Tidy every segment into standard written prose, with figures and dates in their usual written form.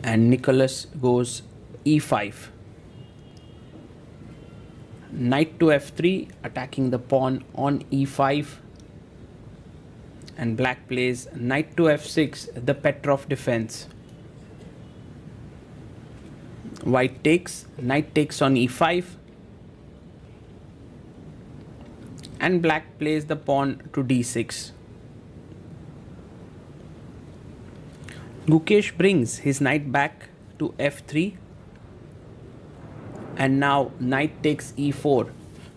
And Nikolas goes e5. Knight to f3, attacking the pawn on e5. And black plays knight to f6, the Petrov defense. White takes, knight takes on e5. And black plays the pawn to d6. Gukesh brings his knight back to f3. And now knight takes e4.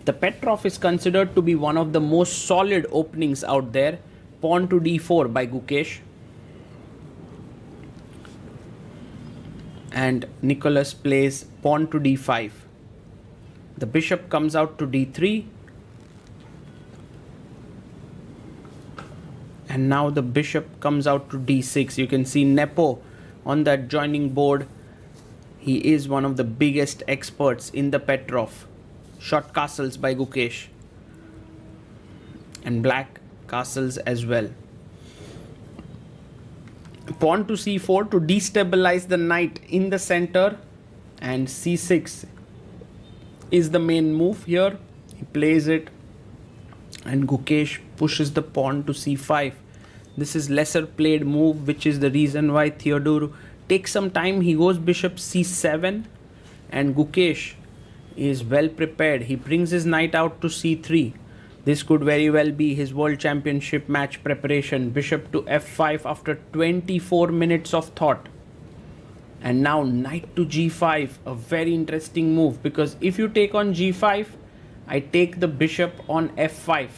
The Petrov is considered to be one of the most solid openings out there. Pawn to d4 by Gukesh. And Nikolas plays pawn to d5. The bishop comes out to d3. And now the bishop comes out to d6. You can see Nepo on that joining board. He is one of the biggest experts in the Petrov. Short castles by Gukesh. And black castles as well. Pawn to c4 to destabilize the knight in the center. And c6 is the main move here. He plays it. And Gukesh pushes the pawn to c5. This is lesser played move, which is the reason why Theodorou takes some time. He goes bishop c7. And Gukesh is well prepared. He brings his knight out to c3. This could very well be his world championship match preparation. Bishop to f5 after 24 minutes of thought. And now knight to g5. A very interesting move, because if you take on g5, I take the bishop on f5.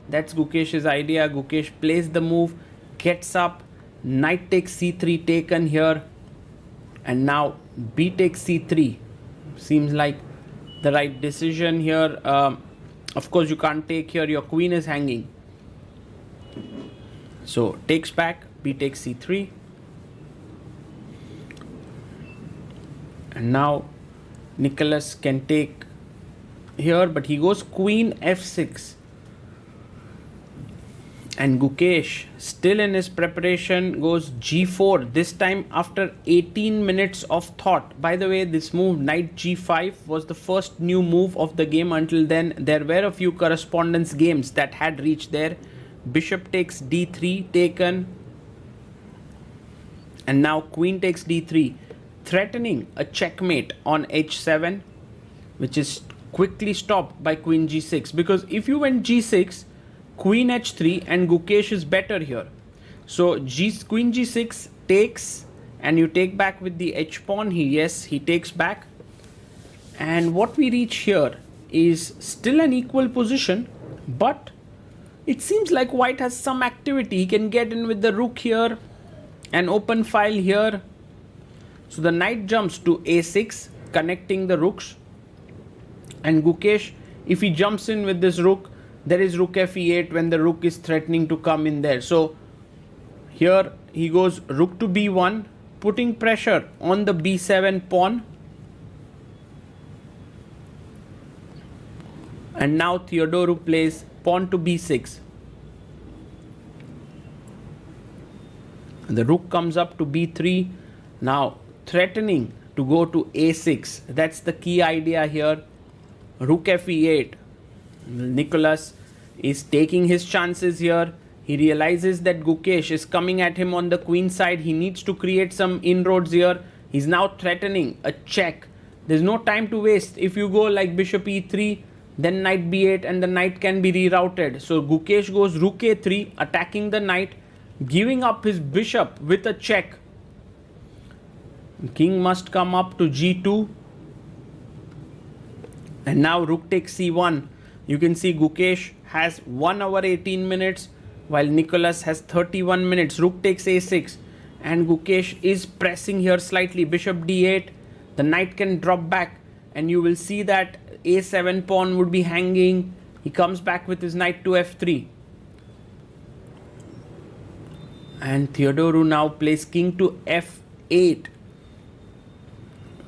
That's Gukesh's idea. Gukesh plays the move, gets up, knight takes c3 taken here. And now b takes c3. Seems like the right decision here. Of course, you can't take here. Your queen is hanging. So takes back. B takes c3. And now Nikolas can take here, but he goes queen f6. And Gukesh, still in his preparation, goes g4. This time after 18 minutes of thought. By the way, this move, knight g5, was the first new move of the game. Until then, there were a few correspondence games that had reached there. Bishop takes d3, taken. And now queen takes d3, threatening a checkmate on h7, which is quickly stopped by queen g6. Because if you went g6, queen h3, and Gukesh is better here. So queen g6 takes, and you take back with the h pawn. He takes back. And what we reach here is still an equal position, but it seems like white has some activity. He can get in with the rook here, an open file here. So the knight jumps to a6, connecting the rooks. And Gukesh, if he jumps in with this rook, there is rook f8 when the rook is threatening to come in there. So here he goes rook to b1, putting pressure on the b7 pawn. And now Theodorou plays pawn to b6. The rook comes up to b3. Now threatening to go to a6. That's the key idea here. Rook f8. Nikolas is taking his chances here. He realizes that Gukesh is coming at him on the queen side. He needs to create some inroads here. He's now threatening a check. There's no time to waste. If you go like bishop e3, then knight b8, and the knight can be rerouted. So Gukesh goes rook a3, attacking the knight, giving up his bishop with a check. King must come up to g2. And now rook takes c1. You can see Gukesh has 1 hour 18 minutes while Nikolas has 31 minutes. Rook takes a6. And Gukesh is pressing here slightly. Bishop d8. The knight can drop back. And you will see that a7 pawn would be hanging. He comes back with his knight to f3. And Theodorou now plays king to f8.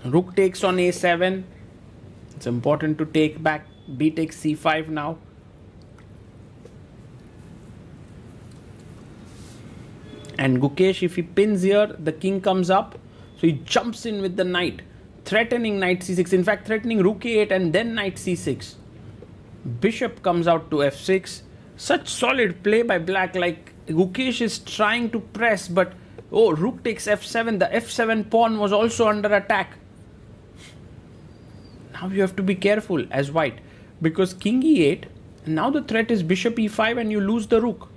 Rook takes on a7. It's important to take back. B takes c5 now. And Gukesh, if he pins here, the king comes up. So he jumps in with the knight, threatening knight c6. In fact, threatening rook a8 and then knight c6. Bishop comes out to f6. Such solid play by black. Like Gukesh is trying to press, but oh, rook takes f7. The f7 pawn was also under attack. Now you have to be careful as white, because king e8, and now the threat is bishop e5 and you lose the rook.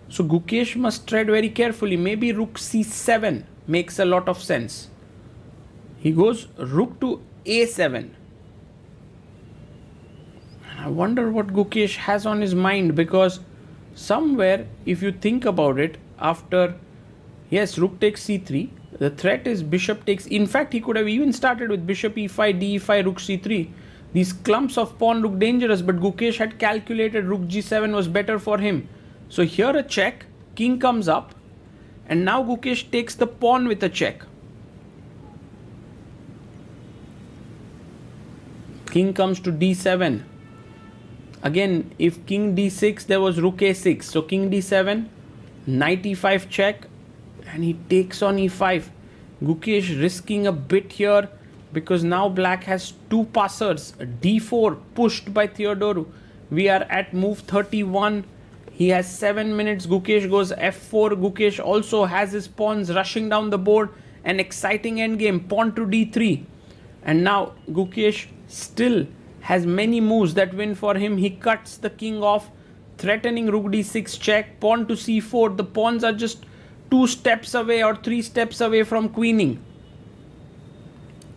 So Gukesh must tread very carefully. Maybe rook c7 makes a lot of sense. He goes rook to a7. I wonder what Gukesh has on his mind, because somewhere, if you think about it, after, yes, rook takes c3, the threat is bishop takes. In fact, he could have even started with bishop e5, d5, rook c3. These clumps of pawn look dangerous, but Gukesh had calculated rook g7 was better for him. So here a check, king comes up, and now Gukesh takes the pawn with a check. King comes to d7. Again, if king d6, there was rook a6. So king d7, knight e5 check, and he takes on e5. Gukesh risking a bit here, because now black has two passers. d4 pushed by Theodorou. We are at move 31. He has 7 minutes. Gukesh goes f4. Gukesh also has his pawns rushing down the board. An exciting endgame. Pawn to d3. And now Gukesh still has many moves that win for him. He cuts the king off, threatening rook d6 check, pawn to c4. The pawns are just 2 steps away or 3 steps away from queening.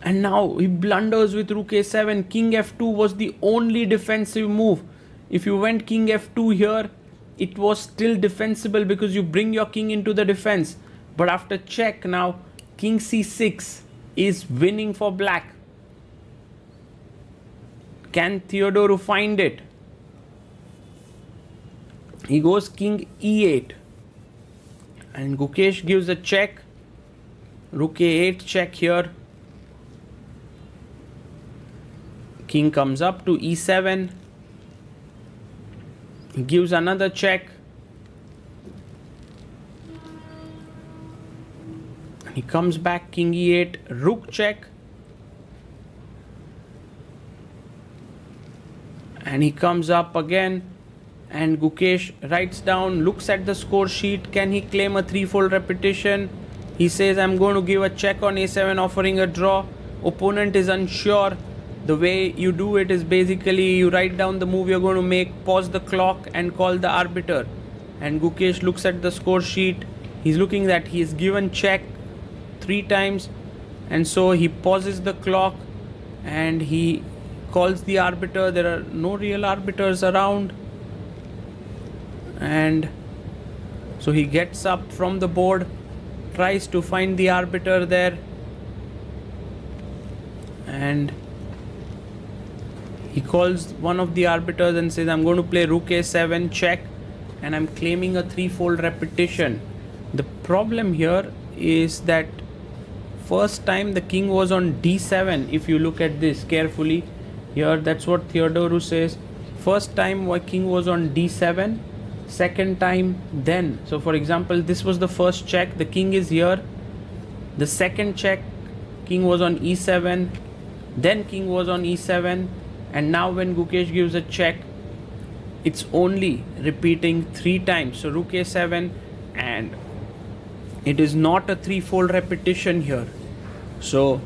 And now he blunders with rook a7. King f2 was the only defensive move. If you went king f2 here, it was still defensible because you bring your king into the defense. But after check, now king c6 is winning for black. Can Theodorou find it? He goes king e8. And Gukesh gives a check. Rook a8 check here. King comes up to e7. He gives another check. He comes back king e8, rook check. And he comes up again, and Gukesh writes down, looks at the score sheet. Can he claim a threefold repetition? He says, I'm going to give a check on a7, offering a draw. Opponent is unsure. The way you do it is basically you write down the move you're going to make, pause the clock and call the arbiter. And Gukesh looks at the score sheet. He's looking that he is given check 3 times, and so he pauses the clock and he calls the arbiter. There are no real arbiters around, and so he gets up from the board, tries to find the arbiter there, and he calls one of the arbiters and says, I'm going to play rook a7 check, and I'm claiming a threefold repetition. The problem here is that first time the king was on d7. If you look at this carefully here, that's what Theodorou says. First time king was on d7, second time then. So for example, this was the first check, the king is here. The second check, king was on e7, then king was on e7, and now when Gukesh gives a check, it's only repeating 3 times. So rook a7, and it is not a threefold repetition here. So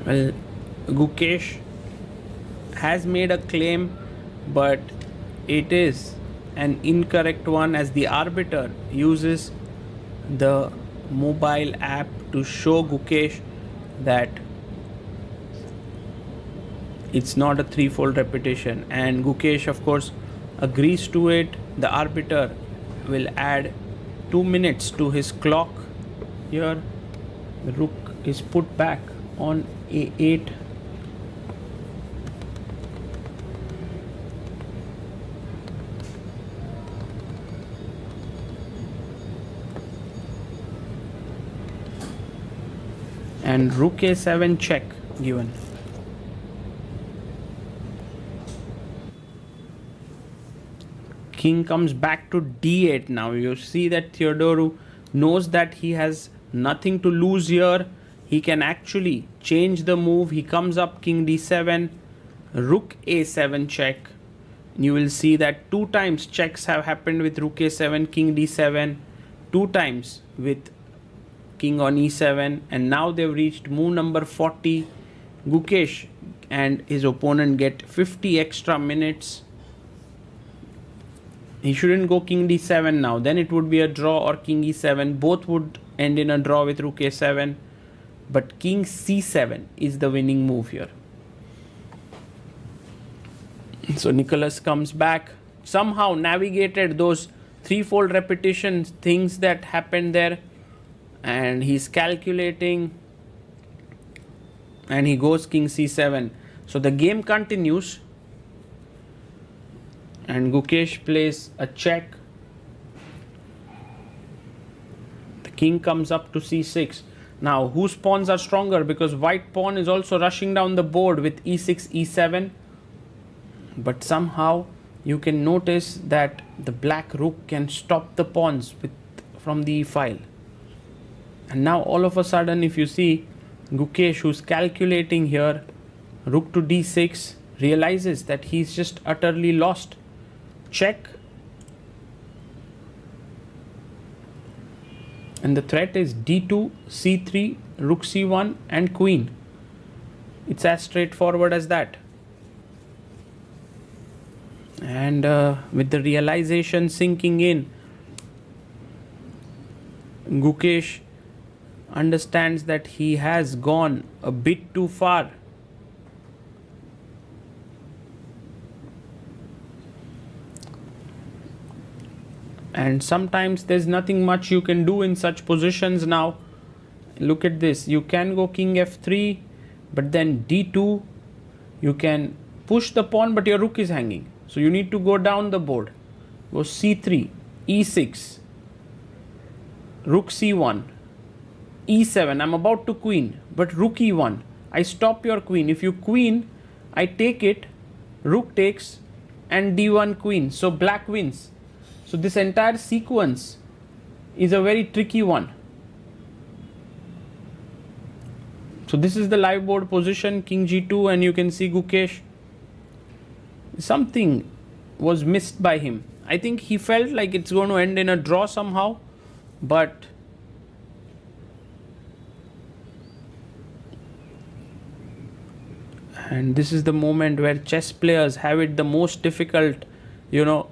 well, Gukesh has made a claim, but it is an incorrect one, as the arbiter uses the mobile app to show Gukesh that it's not a threefold repetition, and Gukesh of course agrees to it. The arbiter will add 2 minutes to his clock. Here the rook is put back on a8. And rook a7 check given. King comes back to d8. Now you see that Theodorou knows that he has nothing to lose here. He can actually change the move. He comes up king d7, rook a7 check. You will see that 2 times checks have happened with rook a7, king d7, 2 times with king on e7, and now they've reached move number 40. Gukesh and his opponent get 50 extra minutes. He shouldn't go king d7 now, then it would be a draw, or king e7. Both would end in a draw with rook a7, but king c7 is the winning move here. So Nikolas comes back, somehow navigated those threefold repetitions, things that happened there, and he's calculating, and he goes king c7. So the game continues, and Gukesh plays a check. The king comes up to c6. Now whose pawns are stronger, because white pawn is also rushing down the board with e6, e7, but somehow you can notice that the black rook can stop the pawns from the e-file. And now all of a sudden, if you see, Gukesh, who's calculating here, rook to d6, realizes that he's just utterly lost. Check. And the threat is d2, c3, rook c1 and queen. It's as straightforward as that. And with the realization sinking in, Gukesh understands that he has gone a bit too far. And sometimes there's nothing much you can do in such positions now. Look at this. You can go king f3, but then d2. You can push the pawn, but your rook is hanging. So you need to go down the board. Go c3, e6, rook c1, e7. I'm about to queen, but rook e1. I stop your queen. If you queen, I take it, rook takes, and d1 queen. So black wins. So this entire sequence is a very tricky one. So this is the live board position, king g2, and you can see Gukesh. Something was missed by him. I think he felt like it's going to end in a draw somehow, but and this is the moment where chess players have it the most difficult. You know,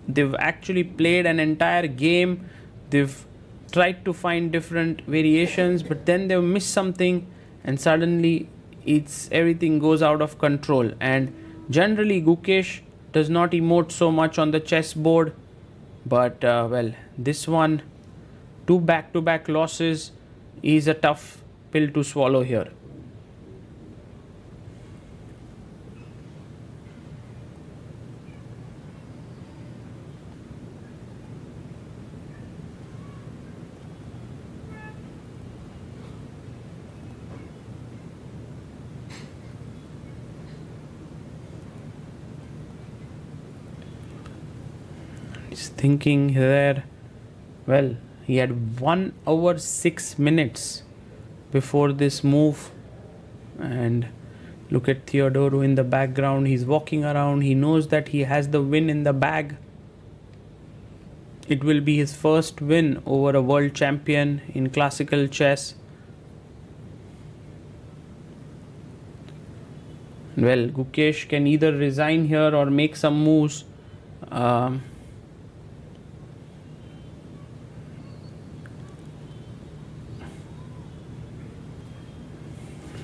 they've actually played an entire game, they've tried to find different variations, but then they've missed something, and suddenly everything goes out of control. And generally Gukesh does not emote so much on the chessboard, but well, this one, 2 back-to-back losses, is a tough pill to swallow here. He's thinking there. Well, he had 1 hour 6 minutes before this move, and look at Theodorou in the background. He's walking around. He knows that he has the win in the bag. It will be his first win over a world champion in classical chess. Well, Gukesh can either resign here or make some moves.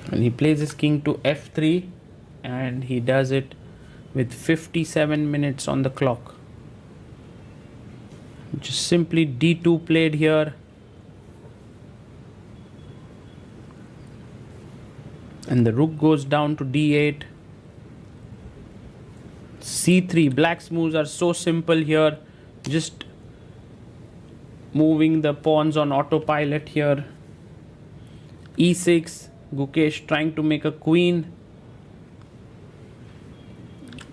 And he plays his king to f3, and he does it with 57 minutes on the clock. Just simply d2 played here. And the rook goes down to d8. c3. Black's moves are so simple here. Just moving the pawns on autopilot here. e6. Gukesh trying to make a queen.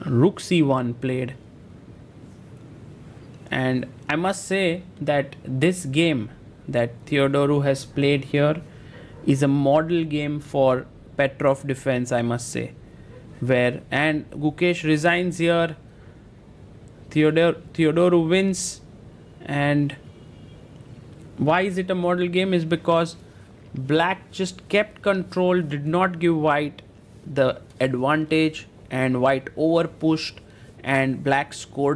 Rook c1 played. And I must say that this game that Theodorou has played here is a model game for Petrov defense, I must say. Where and Gukesh resigns here, Theodorou wins, and why is it a model game is because black just kept control, did not give white the advantage, and white over pushed and black scored